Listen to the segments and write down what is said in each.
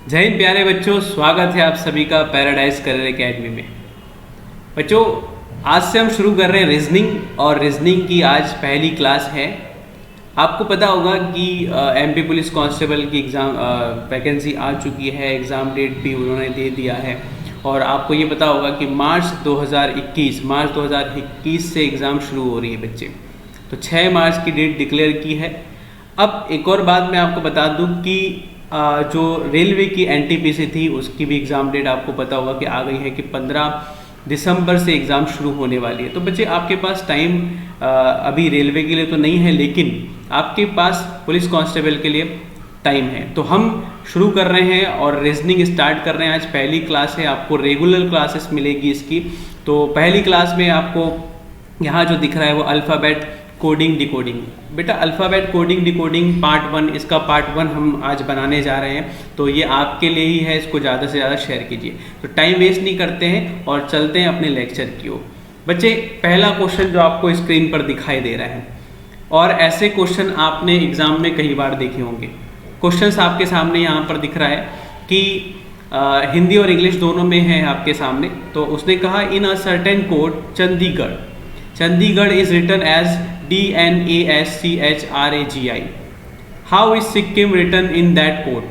जय हिंद प्यारे बच्चों, स्वागत है आप सभी का पैराडाइज करियर एकेडमी में। बच्चों, आज से हम शुरू कर रहे हैं रीजनिंग, और रीजनिंग की आज पहली क्लास है। आपको पता होगा कि एमपी पुलिस कांस्टेबल की एग्ज़ाम वैकेंसी आ चुकी है, एग्ज़ाम डेट भी उन्होंने दे दिया है। और आपको ये पता होगा कि मार्च 2021 से एग्ज़ाम शुरू हो रही है बच्चे। तो 6 मार्च की डेट डिक्लेयर की है। अब एक और बात मैं आपको बता दूं कि जो रेलवे की एनटीपीसी थी उसकी भी एग्ज़ाम डेट आपको पता होगा कि आ गई है कि 15 दिसंबर से एग्ज़ाम शुरू होने वाली है। तो बच्चे, आपके पास टाइम अभी रेलवे के लिए तो नहीं है, लेकिन आपके पास पुलिस कांस्टेबल के लिए टाइम है। तो हम शुरू कर रहे हैं और रीजनिंग स्टार्ट कर रहे हैं। आज पहली क्लास है, आपको रेगुलर क्लासेस मिलेगी इसकी। तो पहली क्लास में आपको यहाँ जो दिख रहा है वो अल्फ़ाबेट कोडिंग डिकोडिंग। बेटा, अल्फ़ाबेट कोडिंग डिकोडिंग पार्ट 1, इसका पार्ट 1 हम आज बनाने जा रहे हैं। तो ये आपके लिए ही है, इसको ज़्यादा से ज़्यादा शेयर कीजिए। तो टाइम वेस्ट नहीं करते हैं और चलते हैं अपने लेक्चर की ओर। बच्चे, पहला क्वेश्चन जो आपको स्क्रीन पर दिखाई दे रहा है, और ऐसे क्वेश्चन आपने एग्ज़ाम में कई बार देखे होंगे। क्वेश्चंस आपके सामने यहाँ पर दिख रहा है कि हिंदी और इंग्लिश दोनों में है आपके सामने। तो उसने कहा, in a certain code Chandigarh is written as DNASCHRAGI। How is Sikkim written in that code.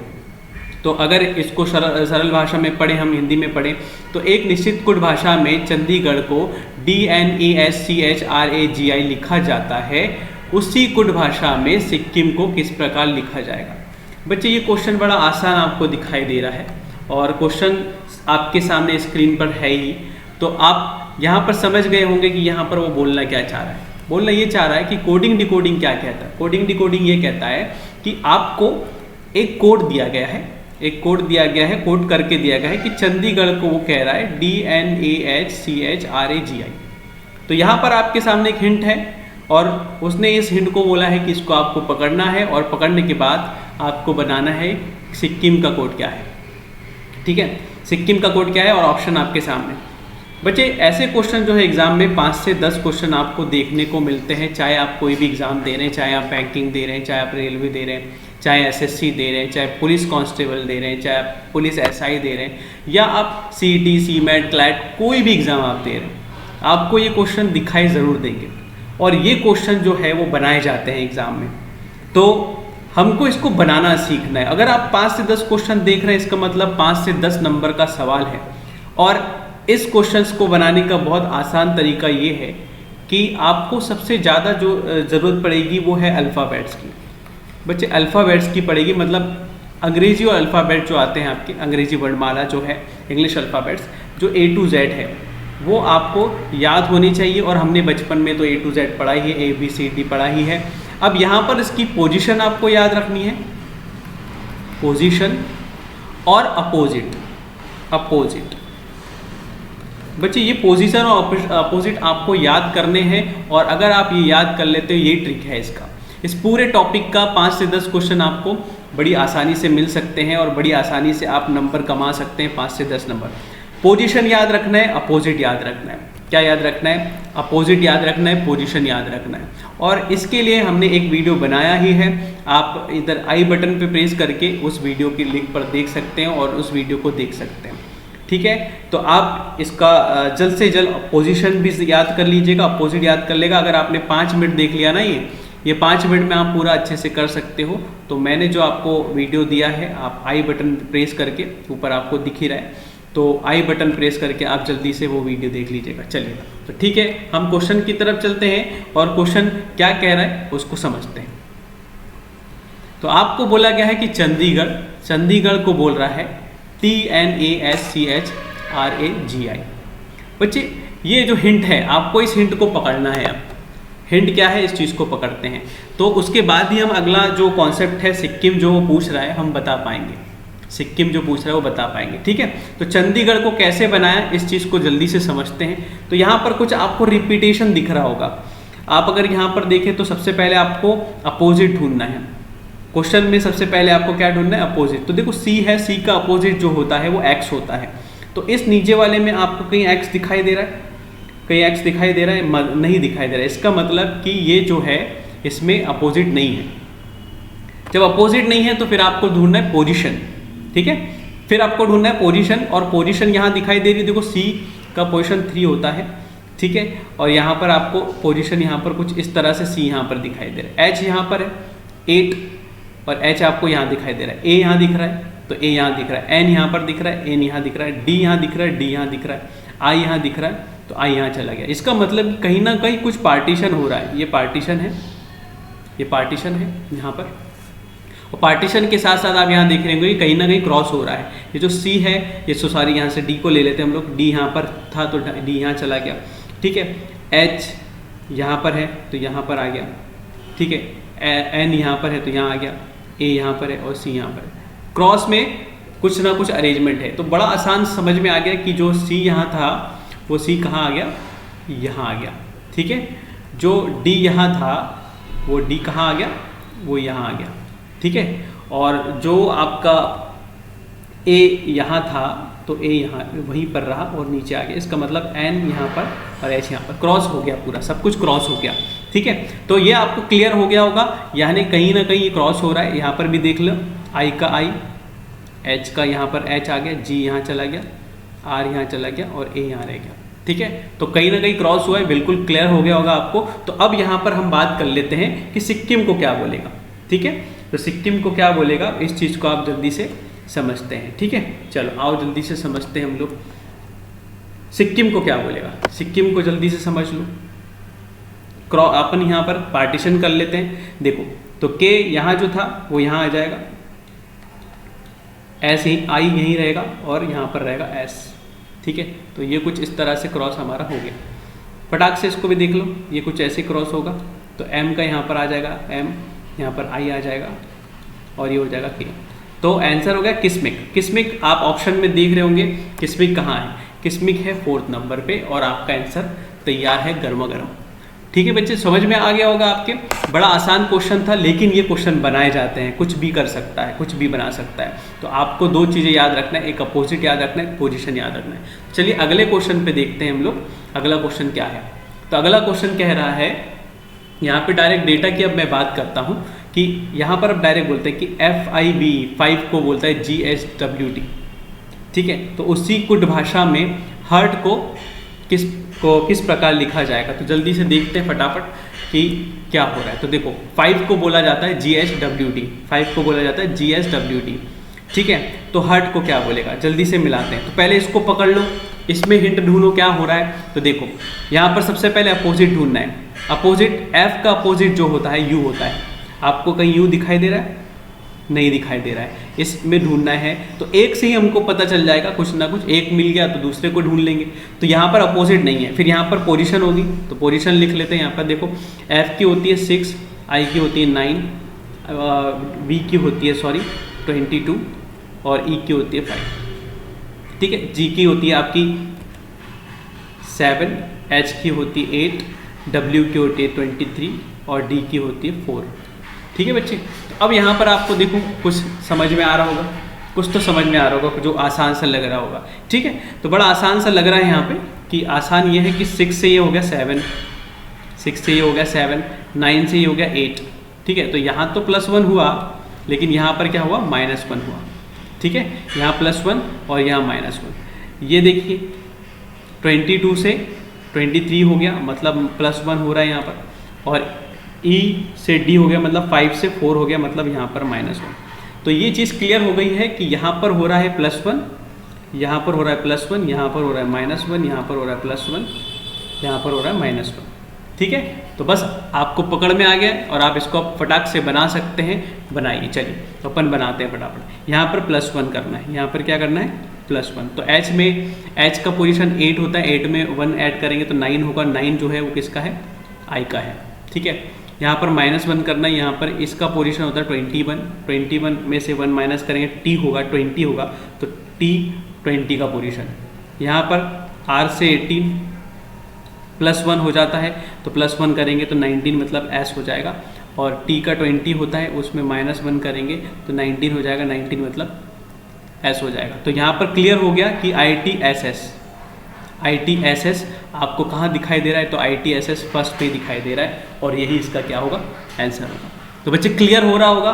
तो अगर इसको सरल भाषा में पढ़े, हम हिंदी में पढ़ें, तो एक निश्चित कोड भाषा में चंडीगढ़ को DNASCHRAGI लिखा जाता है, उसी कोड भाषा में सिक्किम को किस प्रकार लिखा जाएगा। बच्चे, ये क्वेश्चन बड़ा आसान आपको दिखाई दे रहा है और क्वेश्चन आपके सामने स्क्रीन पर है ही। तो आप यहाँ पर समझ गए होंगे कि यहाँ पर वो बोलना क्या चाह रहा है। बोलना ये चाह रहा है कि कोडिंग डिकोडिंग क्या कहता है। कोडिंग डिकोडिंग ये कहता है कि आपको एक कोड दिया गया है, कोड करके दिया गया है कि चंडीगढ़ को वो कह रहा है DNASCHRAGI। तो यहाँ पर आपके सामने एक हिंट है और उसने इस हिंट को बोला है कि इसको आपको पकड़ना है, और पकड़ने के बाद आपको बनाना है सिक्किम का कोड क्या है। ठीक है, सिक्किम का कोड क्या है, और ऑप्शन आपके सामने। बच्चे, ऐसे क्वेश्चन जो है एग्जाम में 5 से 10 क्वेश्चन आपको देखने को मिलते हैं, चाहे आप कोई भी एग्जाम दे रहे हैं, चाहे आप बैंकिंग दे रहे हैं, चाहे आप रेलवे दे रहे हैं, चाहे SSC दे रहे हैं, चाहे पुलिस कांस्टेबल दे रहे हैं, चाहे आप पुलिस SI दे रहे हैं, या आप CET, CMAT, CLAT कोई भी एग्ज़ाम आप दे रहे हैं, आपको ये क्वेश्चन दिखाई ज़रूर देंगे। और ये क्वेश्चन जो है वो बनाए जाते हैं एग्ज़ाम में। तो हमको इसको बनाना सीखना है। अगर आप 5 से 10 क्वेश्चन देख रहे हैं, इसका मतलब 5 से 10 नंबर का सवाल है। और इस क्वेश्चंस को बनाने का बहुत आसान तरीका ये है कि आपको सबसे ज़्यादा जो ज़रूरत पड़ेगी वो है अल्फ़ाबेट्स की। बच्चे, अल्फ़ाबेट्स की पड़ेगी, मतलब अंग्रेजी और अल्फ़ाबेट जो आते हैं आपके, अंग्रेजी वर्णमाला जो है, इंग्लिश अल्फ़ाबेट्स जो A to Z है, वो आपको याद होनी चाहिए। और हमने बचपन में तो A to Z पढ़ा ही है, ABCD पढ़ा ही है। अब यहाँ पर इसकी पोजीशन आपको याद रखनी है, पोजीशन और अपोजिट। बच्चे, ये पोजीशन और अपोजिट आपको याद करने हैं, और अगर आप ये याद कर लेते हो, ये ट्रिक है इसका। इस पूरे टॉपिक का 5 से 10 क्वेश्चन आपको बड़ी आसानी से मिल सकते हैं और बड़ी आसानी से आप नंबर कमा सकते हैं, 5 से 10 नंबर। पोजीशन याद रखना है, अपोजिट याद रखना है। क्या याद रखना है? अपोजिट याद रखना है, पोजीशन याद रखना है। और इसके लिए हमने एक वीडियो बनाया ही है, आप इधर आई बटन पे प्रेस करके उस वीडियो की लिंक पर देख सकते हैं और उस वीडियो को देख सकते हैं। ठीक है, तो आप इसका जल्द से जल्द पोजीशन भी याद कर लीजिएगा, अपोजिट याद कर लेगा। अगर आपने 5 मिनट देख लिया ना, ये 5 मिनट में आप पूरा अच्छे से कर सकते हो। तो मैंने जो आपको वीडियो दिया है, आप आई बटन प्रेस करके, ऊपर आपको दिख ही रहा है, तो आई बटन प्रेस करके आप जल्दी से वो वीडियो देख लीजिएगा। चलिए, तो ठीक है, हम क्वेश्चन की तरफ चलते हैं और क्वेश्चन क्या कह रहा है उसको समझते हैं। तो आपको बोला गया है कि चंडीगढ़ को बोल रहा है DNASCHRAGI। बच्चे, ये जो हिंट है, आपको इस हिंट को पकड़ना है। अब हिंट क्या है, इस चीज़ को पकड़ते हैं, तो उसके बाद ही हम अगला जो कॉन्सेप्ट है, सिक्किम जो वो पूछ रहा है, हम बता पाएंगे। सिक्किम जो पूछ रहा है वो बता पाएंगे। ठीक है, तो चंडीगढ़ को कैसे बनाया, इस चीज़ को जल्दी से समझते हैं। तो यहाँ पर कुछ आपको रिपीटेशन दिख रहा होगा। आप अगर यहाँ पर देखें तो सबसे पहले आपको अपोजिट ढूंढना है। क्वेश्चन में सबसे पहले आपको क्या ढूंढना है? अपोजिट। तो देखो, C है, C का अपोजिट जो होता है वो X होता है। तो इस नीचे वाले में आपको कहीं X दिखाई दे रहा है, कहीं X दिखाई दे रहा है? नहीं दिखाई दे रहा है। इसका मतलब कि ये जो है इसमें अपोजिट नहीं है। जब अपोजिट नहीं है तो फिर आपको ढूंढना है पोजीशन। ठीक है, फिर आपको ढूंढना है पोजीशन, और पोजीशन यहाँ दिखाई दे रही है, देखो सी का पोजीशन 3 होता है, ठीक है। और यहाँ पर आपको पोजीशन यहाँ पर कुछ इस तरह से सी यहाँ पर दिखाई दे रहा है, एच यहाँ पर है 8 और एच आपको यहाँ दिखाई दे रहा है, ए यहाँ दिख रहा है तो ए यहाँ दिख रहा है, एन यहाँ पर दिख रहा है, एन यहाँ दिख रहा है, डी यहाँ दिख रहा है, डी यहाँ दिख रहा है, आई यहाँ दिख रहा है तो आई यहाँ चला गया। इसका मतलब कहीं ना कहीं कुछ पार्टीशन हो रहा है, ये पार्टीशन है, ये पार्टीशन है यहाँ पर, और पार्टीशन के साथ साथ आप यहाँ देख रहे होंगे कहीं ना कहीं क्रॉस हो रहा है। ये जो सी है ये सॉरी यहाँ से डी को ले लेते हैं हम लोग, डी यहाँ पर था तो डी यहाँ चला गया, ठीक है। एच यहाँ पर है तो यहाँ पर आ गया, ठीक है। एन यहाँ पर है तो यहाँ आ गया, ए यहाँ पर है और सी यहाँ पर है। क्रॉस में कुछ ना कुछ अरेंजमेंट है, तो बड़ा आसान समझ में आ गया कि जो सी यहाँ था वो सी कहाँ आ गया, यहाँ आ गया, ठीक है। जो डी यहाँ था वो डी कहाँ आ गया, वो यहाँ आ गया, ठीक है। और जो आपका ए यहाँ था तो ए यहाँ वहीं पर रहा और नीचे आ गया, इसका मतलब एन यहाँ पर और एच यहाँ पर, क्रॉस हो गया, पूरा सब कुछ क्रॉस हो गया, ठीक है। तो ये आपको क्लियर हो गया होगा, यानी कहीं ना कहीं ये क्रॉस हो रहा है। यहाँ पर भी देख लो, आई का आई, एच का यहाँ पर एच आ गया, जी यहाँ चला गया, आर यहाँ चला गया और ए यहाँ रह गया, ठीक है। तो कहीं ना कहीं क्रॉस हुआ है, बिल्कुल क्लियर हो गया होगा आपको। तो अब यहाँ पर हम बात कर लेते हैं कि सिक्किम को क्या बोलेगा, ठीक है। तो सिक्किम को क्या बोलेगा, इस चीज़ को आप जल्दी से समझते हैं, ठीक है। चलो आओ जल्दी से समझते हैं हम लोग सिक्किम को क्या बोलेगा। सिक्किम को जल्दी से समझ लो, अपन यहाँ पर पार्टीशन कर लेते हैं। देखो तो के यहाँ जो था वो यहाँ आ जाएगा, ऐसे ही आई यहीं रहेगा और यहाँ पर रहेगा एस, ठीक है। तो ये कुछ इस तरह से क्रॉस हमारा हो गया। फटाक से इसको भी देख लो, ये कुछ ऐसे क्रॉस होगा तो एम का यहाँ पर आ जाएगा एम, यहाँ पर आई आ जाएगा और ये हो जाएगा के। तो आंसर हो गया किस्मिक। किस्मिक आप ऑप्शन में देख रहे होंगे, किस्मिक कहाँ है, किस्मिक है 4th नंबर पे और आपका आंसर तैयार है गर्मा गर्म, ठीक है बच्चे। समझ में आ गया होगा आपके, बड़ा आसान क्वेश्चन था, लेकिन ये क्वेश्चन बनाए जाते हैं, कुछ भी कर सकता है, कुछ भी बना सकता है। तो आपको 2 चीज़ें याद रखना है, एक अपोजिट याद रखना है, पोजीशन याद रखना है। चलिए अगले क्वेश्चन पे देखते हैं हम लोग, अगला क्वेश्चन क्या है। तो अगला क्वेश्चन कह रहा है, यहाँ पे डायरेक्ट डेटा की अब मैं बात करता हूँ कि यहाँ पर अब डायरेक्ट बोलते हैं कि FIB 5 को बोलता है GHWT, ठीक है। तो उसी कुड भाषा में हर्ट को किस प्रकार लिखा जाएगा, तो जल्दी से देखते हैं फटाफट कि क्या हो रहा है। तो देखो 5 को बोला जाता है GHWT, 5 को बोला जाता है GHWT, ठीक है। तो हर्ट को क्या बोलेगा, जल्दी से मिलाते हैं। तो पहले इसको पकड़ लो, इसमें हिंट ढूंढो क्या हो रहा है। तो देखो यहाँ पर सबसे पहले अपोजिट ढूंढना है। अपोजिट, F का अपोजिट जो होता है U होता है। आपको कहीं U दिखाई दे रहा है, नहीं दिखाई दे रहा है, इसमें ढूंढना है। तो एक से ही हमको पता चल जाएगा कुछ ना कुछ, एक मिल गया तो दूसरे को ढूंढ लेंगे। तो यहाँ पर अपोजिट नहीं है, फिर यहाँ पर पोजीशन होगी, तो पोजीशन लिख लेते हैं। यहाँ पर देखो F की होती है 6, I की होती है 9, B की होती है 22 और E की होती है 5, ठीक है। G की होती है आपकी 7, H की होती है 8, W की होती है 23 और D की होती है 4, ठीक है बच्चे। तो अब यहाँ पर आपको देखो कुछ समझ में आ रहा होगा, कुछ तो समझ में आ रहा होगा जो आसान सा लग रहा होगा, ठीक है। तो बड़ा आसान सा लग रहा है यहाँ पे कि आसान ये है कि 6 से ये हो गया 7, 6 से ये हो गया 7, 9 से ये हो गया 8, ठीक है। तो यहाँ तो +1 हुआ, लेकिन यहाँ पर क्या हुआ, -1 हुआ, ठीक है। यहाँ +1 और यहाँ -1। ये देखिए 22 से 23 हो गया, मतलब +1 हो रहा है यहाँ पर, और E से D हो गया, मतलब 5 से 4 हो गया, मतलब यहाँ पर -1। तो ये चीज़ क्लियर हो गई है कि यहाँ पर हो रहा है +1, यहाँ पर हो रहा है +1, यहाँ पर हो रहा है -1, यहाँ पर हो रहा है +1, यहाँ पर हो रहा है -1, ठीक है। तो बस आपको पकड़ में आ गया और आप इसको फटाक से बना सकते हैं। बनाइए, चलिए तो अपन बनाते हैं फटाफट। यहाँ पर +1 करना है, यहाँ पर क्या करना है, +1। तो H में, H का पोजीशन 8 होता है, 8 में 1 ऐड करेंगे तो 9 होगा। 9 जो है वो किसका है, I का है, ठीक है। यहाँ पर -1 करना है, यहाँ पर इसका पोजीशन होता है 21, 21 में से 1 माइनस करेंगे, T होगा 20 होगा, तो T 20 का पोजीशन। यहाँ पर R से 18 +1 हो जाता है, तो +1 करेंगे तो 19 मतलब S हो जाएगा, और T का 20 होता है, उसमें -1 करेंगे तो 19 हो जाएगा, 19 मतलब S हो जाएगा। तो यहाँ पर क्लियर हो गया कि ITSS आपको कहाँ दिखाई दे रहा है, तो ITSS फर्स्ट पे दिखाई दे रहा है, और यही इसका क्या होगा, आंसर होगा। तो बच्चे क्लियर हो रहा होगा।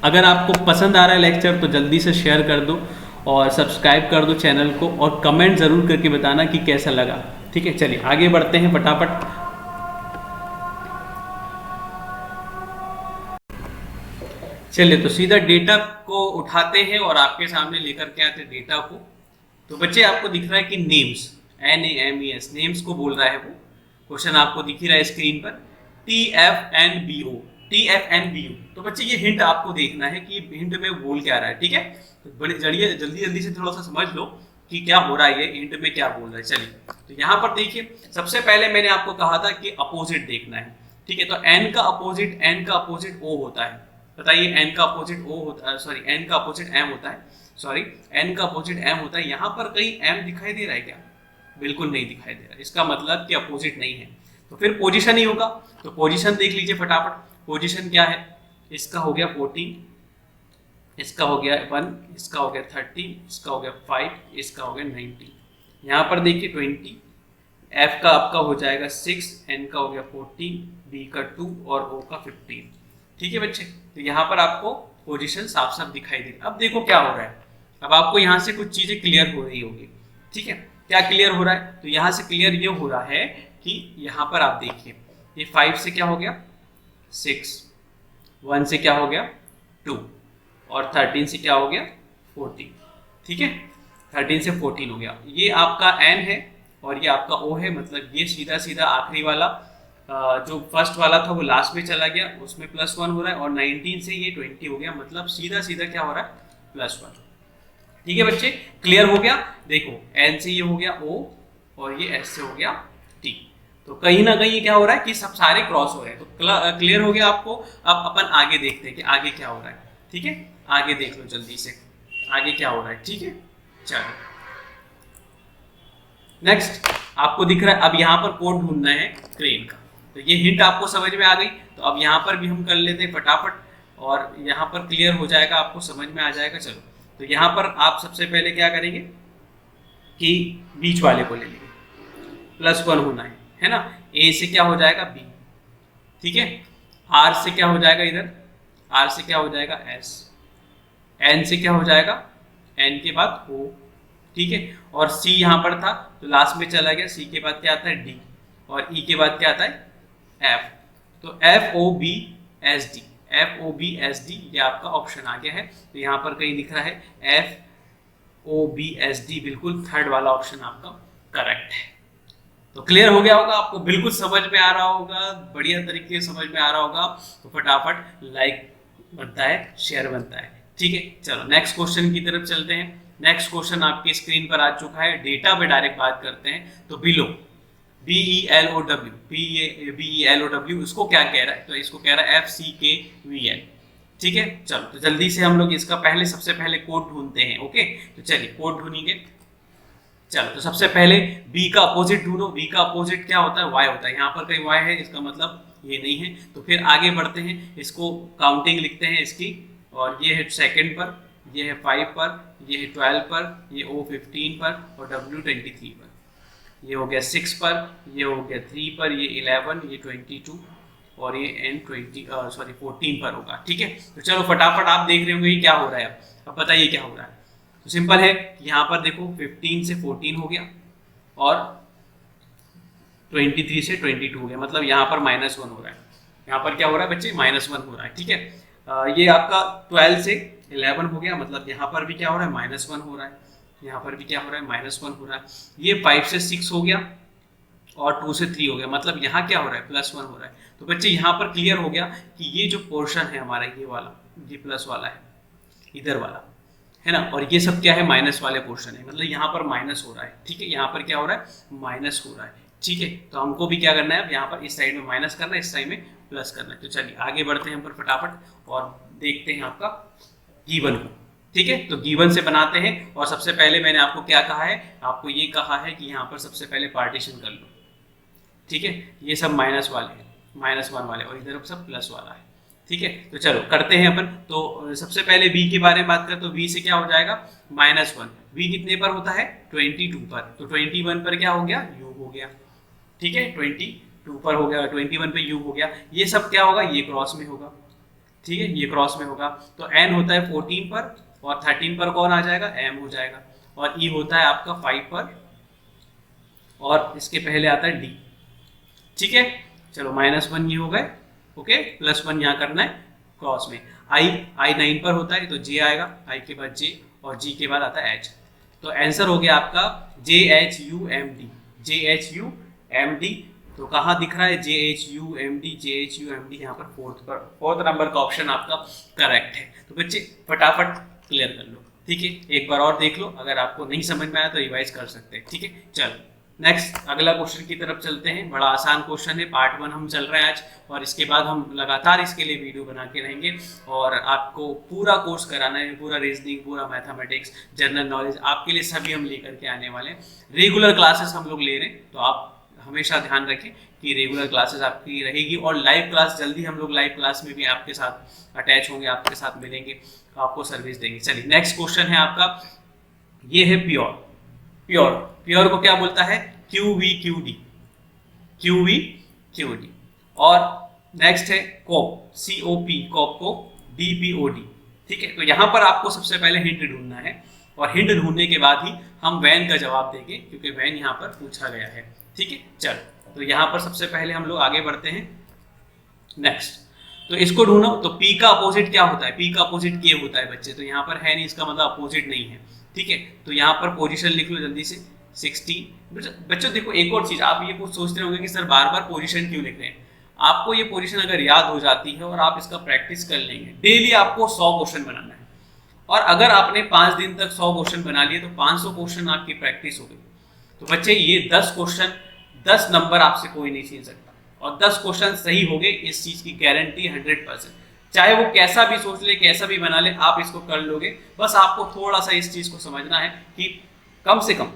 अगर आपको पसंद आ रहा है लेक्चर तो जल्दी से शेयर कर दो, और सब्सक्राइब कर दो चैनल को और कमेंट ज़रूर करके बताना कि कैसा लगा। ठीक है, चलिए आगे बढ़ते हैं फटाफट। चलिए तो सीधा डेटा को उठाते हैं और आपके सामने लेकर के आते हैं डेटा को। तो बच्चे आपको दिख रहा है कि नेम्स, NAMES, नेम्स को बोल रहा है वो। क्वेश्चन आपको दिख ही रहा है स्क्रीन पर, TFNBO, TFNBO। तो बच्चे ये हिंट आपको देखना है कि हिंट में बोल क्या रहा है। ठीक है, तो बड़े जल्दी जल्दी से थोड़ा सा समझ लो कि क्या हो रहा है, ये हिंट में क्या बोल रहा है। चलिए तो यहाँ पर देखिए, सबसे पहले मैंने आपको कहा था कि अपोजिट देखना है। ठीक है, तो N का अपोजिट O होता है। बताइए, N का अपोजिट O होता है, सॉरी N का अपोजिट M होता है, सॉरी N का अपोजिट M होता है। यहाँ पर कहीं M दिखाई दे रहा है क्या? बिल्कुल नहीं दिखाई दे रहा। इसका मतलब कि अपोजिट नहीं है, तो फिर पोजीशन ही होगा। तो पोजीशन देख लीजिए फटाफट। पोजीशन क्या है? इसका हो गया 14, इसका हो गया 1, इसका हो गया 13, इसका हो गया 5, इसका हो गया 19। यहाँ पर देखिए 20, F का आपका हो जाएगा 6, N का हो गया 14, B का 2 और O का 15। ठीक है बच्चे, तो यहाँ पर आपको पोजीशन साफ साफ दिखाई दे। अब देखो क्या हो रहा है, अब आपको यहाँ से कुछ चीजें क्लियर हो रही होगी। ठीक है, क्या क्लियर हो रहा है? तो यहाँ से क्लियर ये हो रहा है कि यहाँ पर आप देखिए, ये 5 से क्या हो गया 6, 1 से क्या हो गया 2 और 13 से क्या हो गया 14। ठीक है, 13 से 14 हो गया। ये आपका N है और ये आपका O है, मतलब ये सीधा सीधा आखिरी वाला जो फर्स्ट वाला था वो लास्ट में चला गया, उसमें +1 हो रहा है, और 19 से ये 20 हो गया, मतलब सीधा सीधा क्या हो रहा है +1। ठीक है बच्चे, क्लियर हो गया? देखो N से ये हो गया O और ये S से हो गया T। तो कहीं ना कहीं क्या हो रहा है कि सब सारे क्रॉस हो रहे हैं। तो क्लियर हो गया आपको। अब अपन आगे देखते हैं कि आगे क्या हो रहा है। ठीक है, आगे देख लो जल्दी से आगे क्या हो रहा है। ठीक है, चलो नेक्स्ट आपको दिख रहा है, अब यहाँ पर कोड ढूंढना है क्रेन का। तो ये हिंट आपको समझ में आ गई। तो अब यहाँ पर भी हम कर लेते हैं फटाफट और यहाँ पर क्लियर हो जाएगा, आपको समझ में आ जाएगा। चलो तो यहाँ पर आप सबसे पहले क्या करेंगे कि बीच वाले को ले लेंगे, +1 होना है ना। A से क्या हो जाएगा B, ठीक है। R से क्या हो जाएगा, इधर R से क्या हो जाएगा S, N से क्या हो जाएगा N के बाद O, ठीक है। और C यहाँ पर था तो लास्ट में चला गया, C के बाद क्या आता है D और E के बाद क्या आता है F। तो FOBSD, FOBSD ये आपका ऑप्शन आ गया है। तो यहाँ पर कहीं दिख रहा है FOBSD, बिल्कुल थर्ड वाला ऑप्शन आपका करेक्ट है। तो क्लियर हो गया होगा, आपको बिल्कुल समझ में आ रहा होगा, बढ़िया तरीके से समझ में आ रहा होगा। तो फटाफट लाइक बनता है, शेयर बनता है, ठीक है। चलो नेक्स्ट क्वेश्चन की तरफ चलते हैं। नेक्स्ट क्वेश्चन आपकी स्क्रीन पर आ चुका है, डेटा पे डायरेक्ट बात करते हैं। तो बिलो BELOW इसको क्या कह रहा है, तो इसको कह रहा है FCKVL, ठीक है। चलो तो जल्दी से हम लोग इसका सबसे पहले कोड ढूंढते हैं। ओके, तो चलिए कोड ढूंढेंगे। चलो तो सबसे पहले B का अपोजिट ढूंढो। B का अपोजिट क्या होता है, Y होता है। यहाँ पर कहीं Y है, इसका मतलब ये नहीं है। तो फिर आगे बढ़ते हैं, इसको काउंटिंग लिखते हैं इसकी, और ये है सेकंड पर, ये है 5 पर, ये है 12 पर, ये O 15 पर और W 23 पर, ये हो गया 6 पर, ये हो गया 3 पर, ये 11, ये 22 और ये N 14 पर होगा, ठीक है। तो चलो फटाफट आप देख रहे होंगे ये क्या हो रहा है। अब बताइए क्या हो रहा है। तो सिंपल है, यहाँ पर देखो 15 से 14 हो गया और 23 से 22 हो गया, मतलब यहाँ पर -1 हो रहा है। यहाँ पर क्या हो रहा है बच्चे, -1 हो रहा है, ठीक है। ये आपका 12 से 11 हो गया, मतलब यहाँ पर भी क्या हो रहा है, -1 हो रहा है। यहाँ पर भी क्या हो रहा है, -1 हो रहा है। ये 5 से 6 हो गया और 2 से 3 हो गया, मतलब यहाँ क्या हो रहा है, +1 हो रहा है। तो बच्चे यहाँ पर क्लियर हो गया कि ये जो पोर्शन है हमारा, ये वाला, ये प्लस वाला है, इधर वाला है ना, और ये सब क्या है, माइनस वाले पोर्शन है, मतलब यहाँ पर माइनस हो रहा है, ठीक है। यहाँ पर क्या हो रहा है, माइनस हो रहा है, ठीक है। तो हमको भी क्या करना है, अब यहाँ पर इस साइड में माइनस करना है, इस साइड में प्लस करना है। तो चलिए आगे बढ़ते हैं हम पर फटाफट और देखते हैं आपका गिवन को, ठीक है। तो गिवन से बनाते हैं, और सबसे पहले मैंने आपको क्या कहा है, आपको ये कहा है कि यहाँ पर सबसे पहले पार्टीशन कर लो, ठीक है। ये सब माइनस वाले हैं, -1 वाले, और इधर सब प्लस वाला है, ठीक है। तो चलो करते हैं अपन। तो सबसे पहले b के बारे में बात करें तो b से क्या हो जाएगा, -1। b कितने पर होता है, 22 पर, तो 21 पर क्या हो गया, u हो गया, ठीक है। 22 पर हो गया, 21 पे u हो गया। ये सब क्या होगा, ये क्रॉस में होगा, ठीक है, ये क्रॉस में होगा। तो n होता है 14 पर और 13 पर कौन आ जाएगा, m हो जाएगा, और e होता है आपका 5 पर, और इसके पहले आता है d। ठीक है, चलो -1 ये हो गए, ओके, +1 यहाँ करना है क्रॉस में। i 9 पर होता है तो j आएगा, i के बाद j और g के बाद आता है h। तो आंसर हो गया आपका JHUMD, JHUMD। तो कहाँ दिख रहा है JHUMD, JHUMD यहाँ पर फोर्थ नंबर का ऑप्शन आपका करेक्ट है। तो बच्चे फटाफट क्लियर कर लो, ठीक है, एक बार और देख लो, अगर आपको नहीं समझ में आया तो रिवाइज कर सकते हैं। ठीक है, चलो नेक्स्ट अगला क्वेश्चन की तरफ चलते हैं। बड़ा आसान क्वेश्चन है, पार्ट 1 हम चल रहे हैं आज, और इसके बाद हम लगातार इसके लिए वीडियो बना के रहेंगे, और आपको पूरा कोर्स कराना है, पूरा रीजनिंग, पूरा मैथमेटिक्स, जनरल नॉलेज आपके लिए सभी हम लेकर के आने वाले हैं। रेगुलर क्लासेस हम लोग ले रहे हैं, तो आप हमेशा ध्यान रखें कि रेगुलर क्लासेस आपकी रहेगी, और लाइव क्लास जल्दी हम लोग लाइव क्लास में भी आपके साथ अटैच होंगे, आपके साथ मिलेंगे, आपको सर्विस देंगे। चलिए नेक्स्ट क्वेश्चन है आपका, ये है प्योर को क्या बोलता है, QVQD, और नेक्स्ट है COP को DPOD। ठीक है, तो यहाँ पर आपको सबसे पहले हिंट ढूंढना है, और हिंट ढूंढने के बाद ही हम वैन का जवाब देंगे, क्योंकि वैन यहाँ पर पूछा गया है। ठीक है, चलो तो यहाँ पर सबसे पहले हम लोग आगे बढ़ते हैं। नेक्स्ट, तो इसको ढूंढो, तो P का अपोजिट क्या होता है, P का अपोजिट K होता है बच्चे, तो यहाँ पर है नहीं, इसका मतलब अपोजिट नहीं है। ठीक है, तो यहाँ पर पोजीशन लिख लो जल्दी से 16। बच्चों देखो एक और चीज, आप ये कुछ सोचते होंगे कि सर बार बार पोजीशन क्यों लिख रहे हैं। आपको ये पोजीशन अगर याद हो जाती है और आप इसका प्रैक्टिस कर लेंगे, डेली आपको 100 क्वेश्चन बनाना है, और अगर आपने 5 दिन तक 100 क्वेश्चन बना लिए तो 500 क्वेश्चन आपकी प्रैक्टिस हो गई। तो बच्चे ये 10 क्वेश्चन 10 नंबर आपसे कोई नहीं छीन सकता, और 10 क्वेश्चन सही हो गए, इस चीज की गारंटी 100%। चाहे वो कैसा भी सोच ले, कैसा भी बना ले, आप इसको कर लोगे। बस आपको थोड़ा सा इस चीज को समझना है कि कम से कम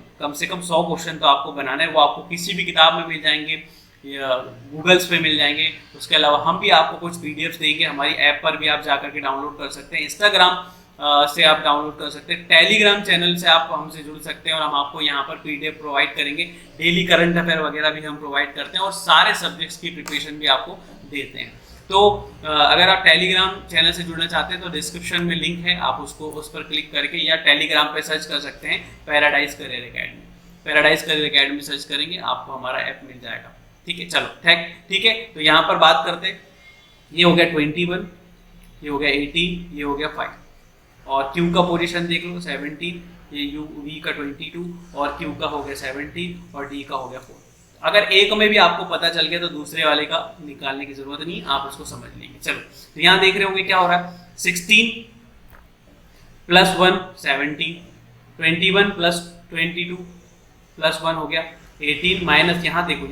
100 क्वेश्चन तो आपको बनाना है। वो आपको किसी भी किताब में मिल जाएंगे, या गूगल्स पे मिल जाएंगे। उसके अलावा हम भी आपको कुछ पीडीएफ्स देंगे, हमारी ऐप पर भी आप जाकर के डाउनलोड कर सकते हैं, इंस्टाग्राम से आप डाउनलोड कर सकते हैं, टेलीग्राम चैनल से आप हमसे जुड़ सकते हैं, और हम आपको यहाँ पर पीडीएफ प्रोवाइड करेंगे। डेली करंट अफेयर वगैरह भी हम प्रोवाइड करते हैं, और सारे सब्जेक्ट्स की प्रिपरेशन भी आपको देते हैं। तो अगर आप टेलीग्राम चैनल से जुड़ना चाहते हैं तो डिस्क्रिप्शन में लिंक है, आप उस पर क्लिक करके या टेलीग्राम पे सर्च कर सकते हैं paradise career academy. Paradise career academy search करेंगे, आपको हमारा ऐप मिल जाएगा। ठीक है, चलो ठीक है, तो यहाँ पर बात करते हैं। ये हो गया 21, ये हो गया 18, ये हो गया 5, और Q का पोजीशन देख लो 17, ये V का 22, और Q का हो गया 17, और D का हो गया 4। अगर एक में भी आपको पता चल गया तो दूसरे वाले का निकालने की जरूरत नहीं, आप उसको समझ लेंगे। चलो तो यहाँ देख रहे होंगे क्या हो रहा है, 16 + 1 17, 21 + 22 + 1 हो गया 18, माइनस यहाँ देखो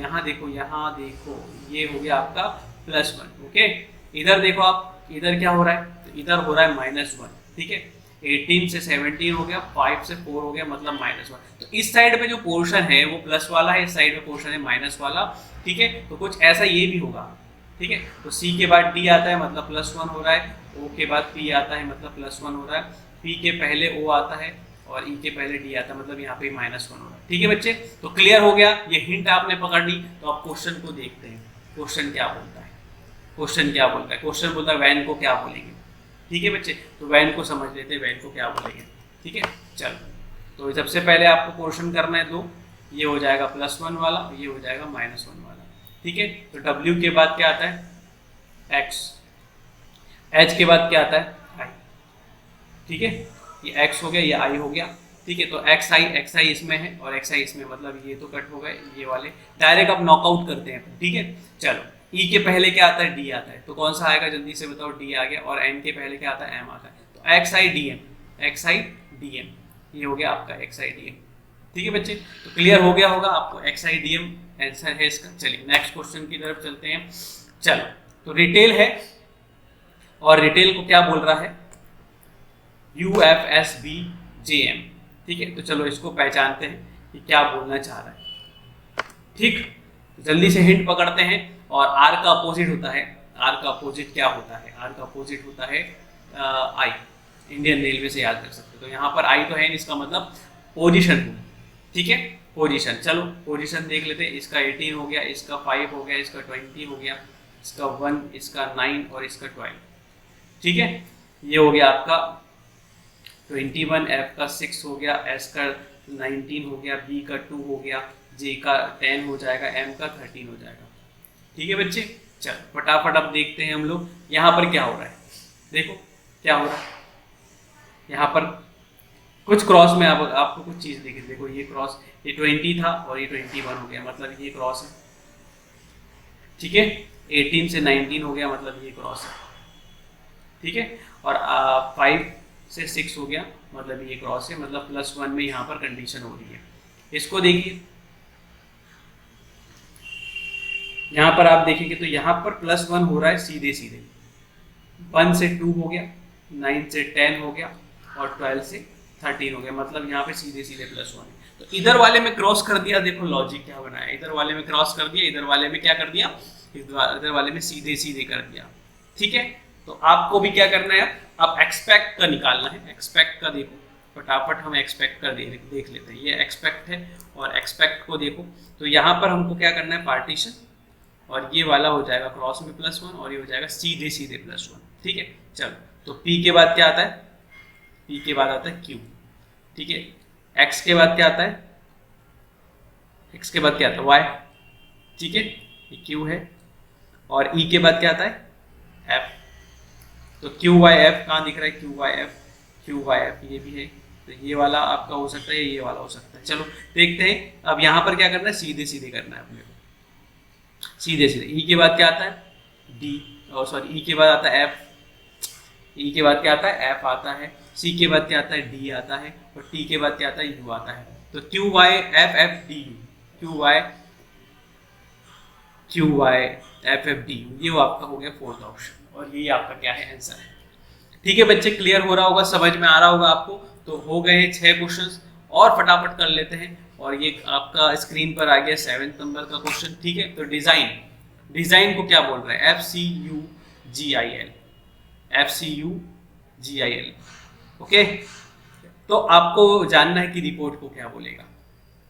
ये हो गया आपका +1। ओके, इधर देखो आप, इधर क्या हो रहा है, तो इधर हो रहा है -1। ठीक है, 18 से 17 हो गया, 5 से 4 हो गया, मतलब -1। तो इस साइड पे जो पोर्शन है वो प्लस वाला है, इस साइड पे पोर्शन है माइनस वाला। ठीक है, तो कुछ ऐसा ये भी होगा। ठीक है, तो C के बाद D आता है, मतलब +1 हो रहा है, O के बाद P आता है, मतलब +1 हो रहा है, P के पहले O आता है, और E के पहले D आता है, मतलब यहाँ पे -1 हो रहा है। ठीक है बच्चे, तो क्लियर हो गया, ये हिंट आपने पकड़ ली। तो आप क्वेश्चन को देखते हैं, क्वेश्चन क्या बोलता है, क्वेश्चन बोलता है वैन को क्या बोलेंगे। ठीक है बच्चे, तो वैन को समझ लेते हैं, वैन को क्या बोलेंगे। ठीक है, चलो तो सबसे पहले आपको क्वेश्चन करना है 2, ये हो जाएगा +1 वाला, ये हो जाएगा -1 वाला। ठीक है, तो W के बाद क्या आता है X, H के बाद क्या आता है I। ठीक है, ये X हो गया, ये I हो गया। ठीक है, तो XI इसमें है और XI इसमें, मतलब ये तो कट हो गए, ये वाले डायरेक्ट अब नॉकआउट करते हैं। ठीक है, चलो E के पहले क्या आता है, D आता है, तो कौन सा आएगा जल्दी से बताओ, D आ गया, और N के पहले क्या आता है, M आता है, तो XI DM, ये हो गया आपका XI DM। ठीक है बच्चे, तो क्लियर हो गया होगा आपको, XI DM आंसर है इसका। चलिए नेक्स्ट क्वेश्चन की तरफ चलते हैं। चलो, तो रिटेल है, और रिटेल को क्या बोल रहा है, UFSBJM। ठीक है, तो चलो इसको पहचानते हैं कि क्या बोलना चाह रहा है। ठीक, जल्दी से हिंट पकड़ते हैं। और R का अपोजिट होता है, R का अपोजिट क्या होता है, R का अपोजिट होता है I, इंडियन रेलवे से याद कर सकते हो। तो यहाँ पर I तो है, इसका मतलब पोजीशन हो। ठीक है, पोजीशन, चलो पोजीशन देख लेते हैं। इसका 18 हो गया, इसका 5 हो गया, इसका 20 हो गया, इसका 1, इसका 9 और इसका 12। ठीक है, ये हो गया आपका 21, एफ का 6 हो गया, एस का 19 हो गया, बी का 2 हो गया, जे का 10 हो जाएगा, एम का 13 हो जाएगा। ठीक है बच्चे, चल फटाफट अब देखते हैं हम लोग यहाँ पर क्या हो रहा है। देखो क्या हो रहा है यहाँ पर, कुछ क्रॉस में आपको कुछ चीज दिखी। देखो ये क्रॉस, ये 20 था और ये 21 हो गया, मतलब ये क्रॉस है। ठीक है, 18 से 19 हो गया, मतलब ये क्रॉस है। ठीक है, और 5 से 6 हो गया, मतलब ये क्रॉस है, मतलब +1 में यहाँ पर कंडीशन हो रही है। इसको देखिए, यहाँ पर आप देखेंगे तो यहाँ पर +1 हो रहा है सीधे सीधे। 1 से 2 हो गया, 9 से 10 हो गया और 12 से 13 हो गया, मतलब यहाँ पे सीधे सीधे +1 है। तो इधर वाले में क्रॉस कर दिया, देखो लॉजिक क्या बनाया, इधर वाले में क्रॉस कर दिया, इधर वाले में क्या कर दिया, इधर वाले में सीधे सीधे कर दिया। ठीक है, तो आपको भी क्या करना है, आप एक्सपेक्ट का निकालना है। एक्सपेक्ट का देखो फटाफट, हम एक्सपेक्ट का देख लेते हैं। ये एक्सपेक्ट है और एक्सपेक्ट को देखो, तो यहाँ पर हमको क्या करना है, पार्टीशन, और ये वाला हो जाएगा क्रॉस में +1 और ये हो जाएगा सीधे सीधे +1। ठीक है, चलो तो P के बाद क्या आता है, P के बाद आता है Q। ठीक है, X के बाद क्या आता है, X के बाद क्या आता है Y। ठीक है, ये Q है, और E के बाद क्या आता है F। तो QYF कहाँ दिख रहा है, QYF ये भी है, तो ये वाला आपका हो सकता है, ये वाला हो सकता है। चलो देखते हैं, अब यहाँ पर क्या करना है, सीधे सीधे करना है अपने को, सीधे सीधे। E के बाद क्या आता है D, और सॉरी E के बाद आता है F, E के बाद क्या आता है F आता है, C के बाद क्या आता है D आता है, और T के बाद क्या आता है U आता है। तो QYFFDU, QYFFDU, ये वो आपका हो गया 4th ऑप्शन, और ये आपका क्या है, आंसर है। ठीक है बच्चे, क्लियर हो रहा होगा, समझ में आ रहा होगा आपको। तो हो गए 6 क्वेश्चंस, और फटाफट कर लेते हैं। और ये आपका स्क्रीन पर आ गया 7th नंबर का क्वेश्चन। ठीक है, तो डिजाइन को क्या बोल रहे हैं, FCUGIL। ओके, तो आपको जानना है कि रिपोर्ट को क्या बोलेगा।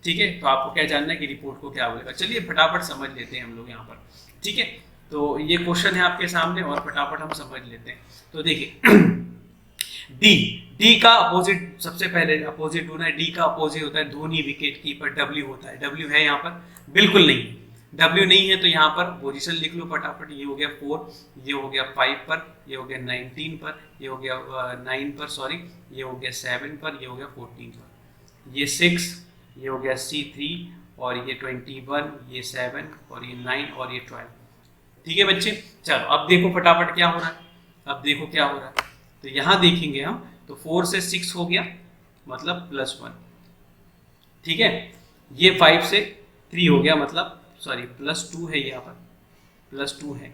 ठीक है, तो आपको क्या जानना है कि रिपोर्ट को क्या बोलेगा। चलिए फटाफट समझ लेते हैं हम लोग यहाँ पर। ठीक है, तो ये क्वेश्चन है आपके सामने, और फटाफट हम समझ लेते हैं। तो देखिए डी का अपोजिट, सबसे पहले अपोजिट होना है। डी का अपोजिट होता है धोनी विकेट कीपर, W होता है। W है यहाँ पर, बिल्कुल नहीं, W नहीं है, तो यहाँ पर पोजीशन लिख लो फटाफट। ये हो गया 4, ये हो गया 5 पर, ये हो गया 19 पर, ये हो गया 9 पर, सॉरी, ये हो गया 7 पर, ये हो गया 14 पर, ये 6, ये हो गया C3, और ये 21, ये 7, और ये 9, और ये 12। ठीक है बच्चे, चलो अब देखो फटाफट क्या हो रहा है। अब देखो क्या हो रहा है, तो यहाँ देखेंगे हम, तो 4 से 6 हो गया, मतलब +1। ठीक है, ये 5 से 3 हो गया, मतलब सॉरी +2 है, यहाँ पर +2 है,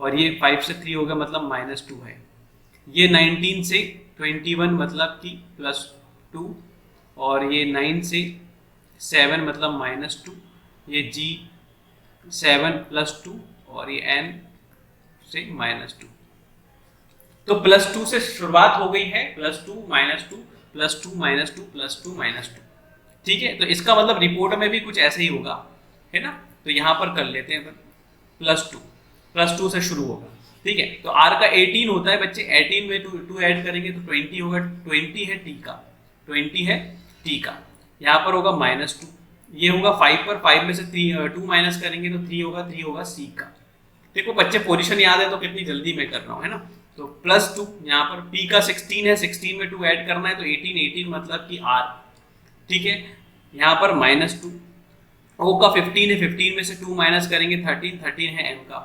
और ये 5 से 3 हो गया, मतलब -2 है। ये 19 से 21, मतलब कि +2, और ये 9 से 7, मतलब -2, ये G7 +2, और ये N से -2। तो +2 से शुरुआत हो गई है, +2 -2 +2 -2 +2 -2। ठीक है, तो इसका मतलब रिपोर्ट में भी कुछ ऐसे ही होगा, है ना। तो यहाँ पर कर लेते हैं, +2 से शुरू होगा। ठीक है, तो R का 18 होता है बच्चे, 18 में 2 ऐड करेंगे तो 20 होगा। 20 है T का, यहाँ पर होगा -2, ये होगा 5 पर, 5 में से 2 माइनस करेंगे तो 3 होगा C का। देखो बच्चे पोजीशन याद है तो कितनी जल्दी मैं कर रहा हूँ, है ना। तो +2, यहाँ पर P का 16 है, 16 में 2 ऐड करना है, तो 18 मतलब कि R। ठीक है, यहाँ पर -2, O का 15 है, 15 में से 2 माइनस करेंगे 13 है M का।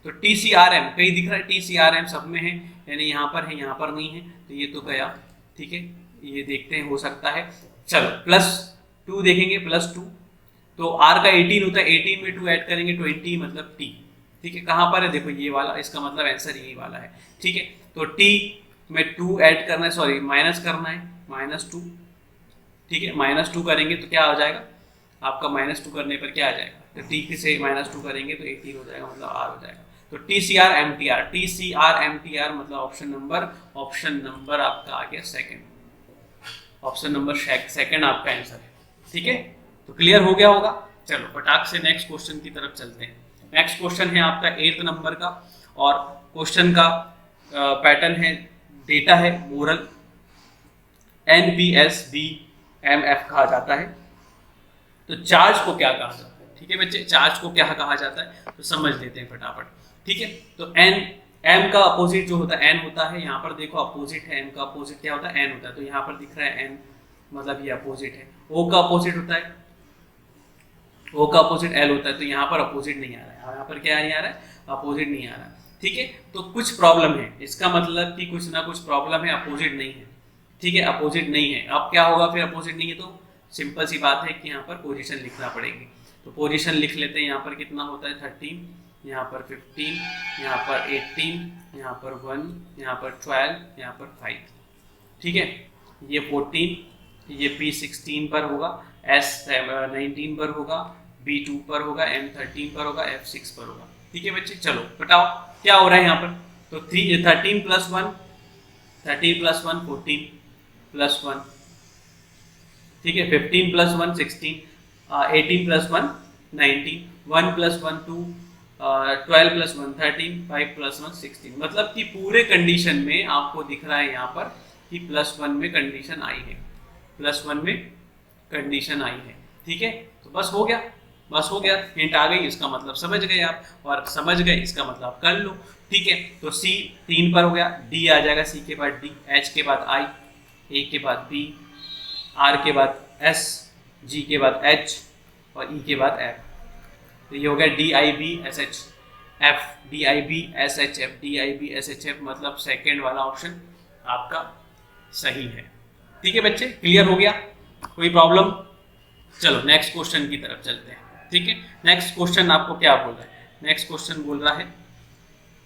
तो TCRM कहीं दिख रहा है, TCRM सब में है, यानी यहाँ पर है, यहाँ पर नहीं है, तो ये तो गया। ठीक है, ये देखते हैं, हो सकता है। चलो +2 देखेंगे, +2, तो R का 18 होता है, 18 में 2 ऐड करेंगे 20, मतलब T। ठीक है, कहाँ पर है, देखो ये वाला, इसका मतलब आंसर यही वाला है। ठीक है, तो T में 2 ऐड करना है, सॉरी माइनस करना है, -2। ठीक है, -2 करेंगे तो क्या हो जाएगा आपका, -2 करने पर क्या आ जाएगा, तो T से -2 करेंगे तो 18 हो जाएगा, मतलब R हो जाएगा। तो TCRMTR मतलब ऑप्शन नंबर आपका आ गया सेकंड, ऑप्शन नंबर सेकंड आपका आंसर है। ठीक है, तो क्लियर हो गया होगा। चलो फटाक से नेक्स्ट क्वेश्चन की तरफ चलते हैं। नेक्स्ट क्वेश्चन है आपका 8th नंबर का, और क्वेश्चन का पैटर्न है, डेटा है मोरल। NPSBMF कहा जाता है। तो चार्ज को क्या कहा जाता है, ठीक है बच्चे, चार्ज को क्या कहा जाता है तो समझ लेते हैं फटाफट, ठीक है। तो M का अपोजिट जो होता है N होता है, यहाँ पर देखो अपोजिट है, M का अपोजिट क्या होता है N होता है, तो यहाँ पर दिख रहा है N, मतलब ये अपोजिट है। O का अपोजिट होता है, O का अपोजिट L होता है, तो यहाँ पर अपोजिट नहीं आ रहा है, यहाँ पर क्या नहीं आ रहा है, अपोजिट नहीं आ रहा है, ठीक है। तो कुछ प्रॉब्लम है, इसका मतलब कि कुछ ना कुछ प्रॉब्लम है, अपोजिट नहीं है, ठीक है, अपोजिट नहीं है। अब क्या होगा फिर, अपोजिट नहीं है तो सिंपल सी बात है कि यहाँ पर पोजीशन लिखना पड़ेगी। तो पोजीशन लिख लेते हैं, यहाँ पर कितना होता है 13, यहाँ पर 15, यहाँ पर 18, यहाँ पर 1, यहाँ पर 12, यहाँ पर 5, ठीक है। ये 14, ये P16 पर होगा, S19 पर होगा, B2 पर होगा, M13 पर होगा, F6 पर होगा, ठीक है बच्चे। चलो बताओ क्या हो रहा है यहाँ पर। तो 13 + 1 13 + 1 14 + 1, ठीक है, 15 + 1 16, 18 + 1 19, 1 + 1 2, 12 + 1 13, 5 + 1 16, मतलब कि पूरे कंडीशन में आपको दिख रहा है यहाँ पर कि +1 में कंडीशन आई है, +1 में कंडीशन आई है, ठीक है। तो बस हो गया, बस हो गया, हिंट आ गई, इसका मतलब समझ गए आप, और समझ गए इसका मतलब कर लो, ठीक है। तो C 3 पर हो गया, D आ जाएगा, C के बाद D, H के बाद I, A के बाद B, R के बाद S, G के बाद H और E के बाद F। तो ये हो गया DIBSHF, DIBSHF, DIBSHF, मतलब सेकेंड वाला ऑप्शन आपका सही है, ठीक है बच्चे। क्लियर हो गया, कोई प्रॉब्लम? चलो नेक्स्ट क्वेश्चन की तरफ चलते हैं, ठीक है। नेक्स्ट क्वेश्चन आपको क्या बोल रहा है, नेक्स्ट क्वेश्चन बोल रहा है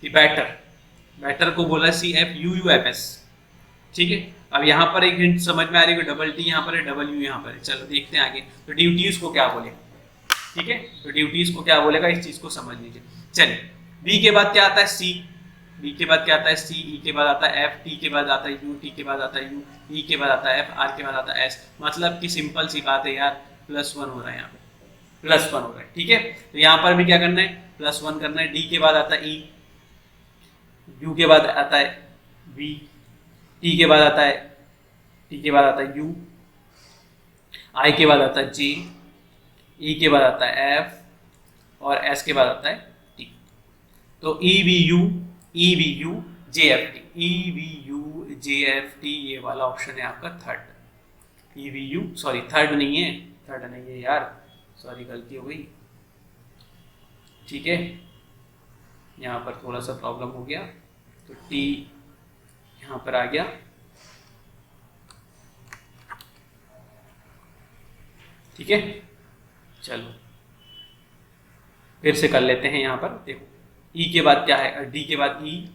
कि बैटर को बोला CFUUFS, ठीक है। अब यहाँ पर एक हिंट समझ में आ रही है, डबल टी यहाँ पर है, डबल यू यहाँ पर है। चलो देखते हैं आगे, तो ड्यूटीज को क्या बोलेगा, ठीक है, तो ड्यूटीज को क्या बोलेगा, इस चीज को समझ लीजिए। चलिए, बी के बाद क्या आता है C, बी के बाद क्या आता है C, E के बाद आता है F, T के बाद आता है U, T के बाद आता है U, E के बाद आता है F, R के बाद आता है S, मतलब कि सिंपल सी बात है यार, +1 हो रहा है यहाँ पे, +1 हो रहा है, ठीक है। तो यहाँ पर भी क्या करना है, +1 करना है। D के बाद आता है E, U के बाद आता है V, T के बाद आता है, T के बाद आता है U, I के बाद आता है J, E के बाद आता है F और S के बाद आता है T। तो EVU JFT, EVU JFT, ये वाला ऑप्शन है आपका थर्ड। EVU, सॉरी थर्ड नहीं है यार, सॉरी गलती हो गई, ठीक है, यहाँ पर थोड़ा सा प्रॉब्लम हो गया, तो T यहाँ पर आ गया, ठीक है। चलो फिर से कर लेते हैं, यहाँ पर देखो, E के बाद क्या है, D के बाद E,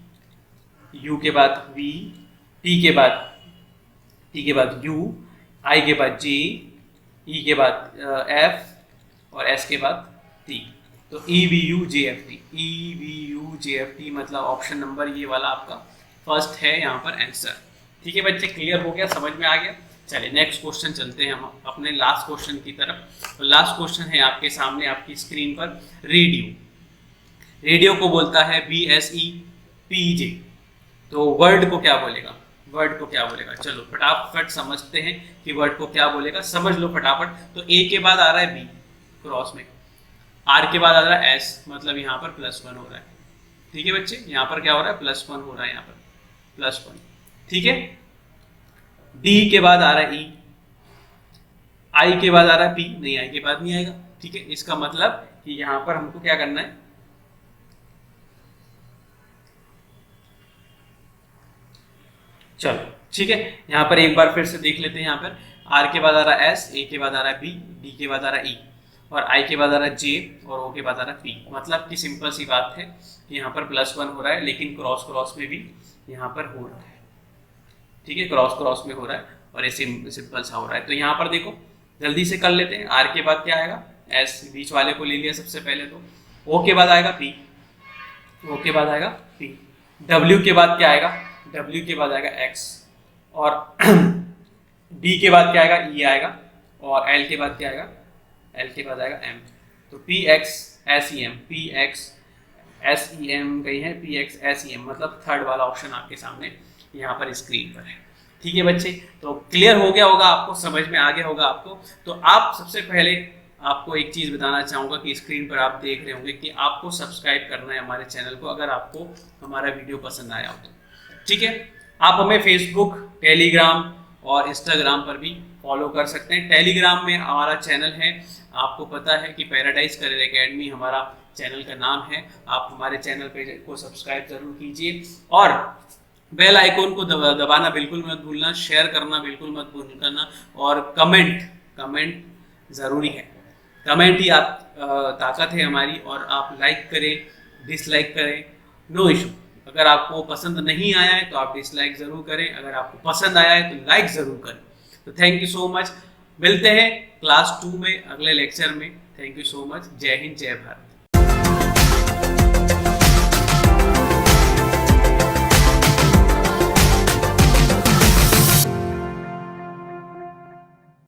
U के बाद V, T के बाद U, I के बाद J, E के बाद F और S के बाद T। तो EVU JFT, मतलब ऑप्शन नंबर ये वाला आपका फर्स्ट है यहाँ पर आंसर, ठीक है बच्चे। क्लियर हो गया, समझ में आ गया। चलिए नेक्स्ट क्वेश्चन चलते हैं हम अपने लास्ट क्वेश्चन की तरफ। तो लास्ट क्वेश्चन है आपके सामने, आपकी स्क्रीन पर, रेडियो को बोलता है VSEPJ, तो वर्ड को क्या बोलेगा, चलो फटाफट समझते हैं कि वर्ड को क्या बोलेगा, समझ लो फटाफट। तो A के बाद आ रहा है B क्रॉस में, R के बाद आ रहा है S, मतलब यहाँ पर +1 हो रहा है, ठीक है बच्चे, यहाँ पर क्या हो रहा है, +1 हो रहा है, यहाँ पर +1, ठीक है। D के बाद आ रहा है E, I के बाद आ रहा है P, नहीं I के बाद नहीं आएगा, ठीक है। इसका मतलब कि यहाँ पर हमको क्या करना है, चलो ठीक है, यहाँ पर एक बार फिर से देख लेते हैं। यहाँ पर R के बाद आ रहा है S, A के बाद आ रहा है B, D के बाद आ रहा है E और I के बाद आ रहा है J और O के बाद आ रहा है P, मतलब कि सिंपल सी बात है कि यहाँ पर +1 हो रहा है, लेकिन क्रॉस में भी यहाँ पर हो रहा है, ठीक है, क्रॉस में हो रहा है और ये सिंपल सा हो रहा है। तो यहाँ पर देखो जल्दी से कर लेते हैं। R के बाद क्या आएगा, S, बीच वाले को ले लिया सबसे पहले, तो O के बाद आएगा P, W के बाद क्या आएगा, W के बाद आएगा X और D के बाद क्या आएगा, E आएगा और L के बाद क्या आएगा, L के बाद आएगा M। तो PXSEM कहीं है, PXSEM, मतलब थर्ड वाला ऑप्शन आपके सामने यहाँ पर स्क्रीन पर है, ठीक है बच्चे, तो क्लियर हो गया होगा आपको, समझ में आ गया होगा आपको। तो आप सबसे पहले आपको एक चीज़ बताना चाहूँगा कि स्क्रीन पर आप देख रहे होंगे कि आपको सब्सक्राइब करना है हमारे चैनल को, अगर आपको हमारा वीडियो पसंद आया हो तो। ठीक है, आप हमें फेसबुक, टेलीग्राम और इंस्टाग्राम पर भी फॉलो कर सकते हैं। टेलीग्राम में हमारा चैनल है, आपको पता है कि पैराडाइज करियर एकेडमी हमारा चैनल का नाम है। आप हमारे चैनल पे को सब्सक्राइब जरूर कीजिए और बेल आइकॉन को दबाना बिल्कुल मत भूलना, शेयर करना बिल्कुल मत भूलना और कमेंट ज़रूरी है। कमेंट ही ताकत है हमारी, और आप लाइक करें, डिसलाइक करें, नो इशू। अगर आपको पसंद नहीं आया है तो आप डिसलाइक ज़रूर करें, अगर आपको पसंद आया है तो लाइक ज़रूर करें। तो थैंक यू सो मच, मिलते हैं क्लास 2 में अगले लेक्चर में। थैंक यू सो मच, जय हिंद जय भारत।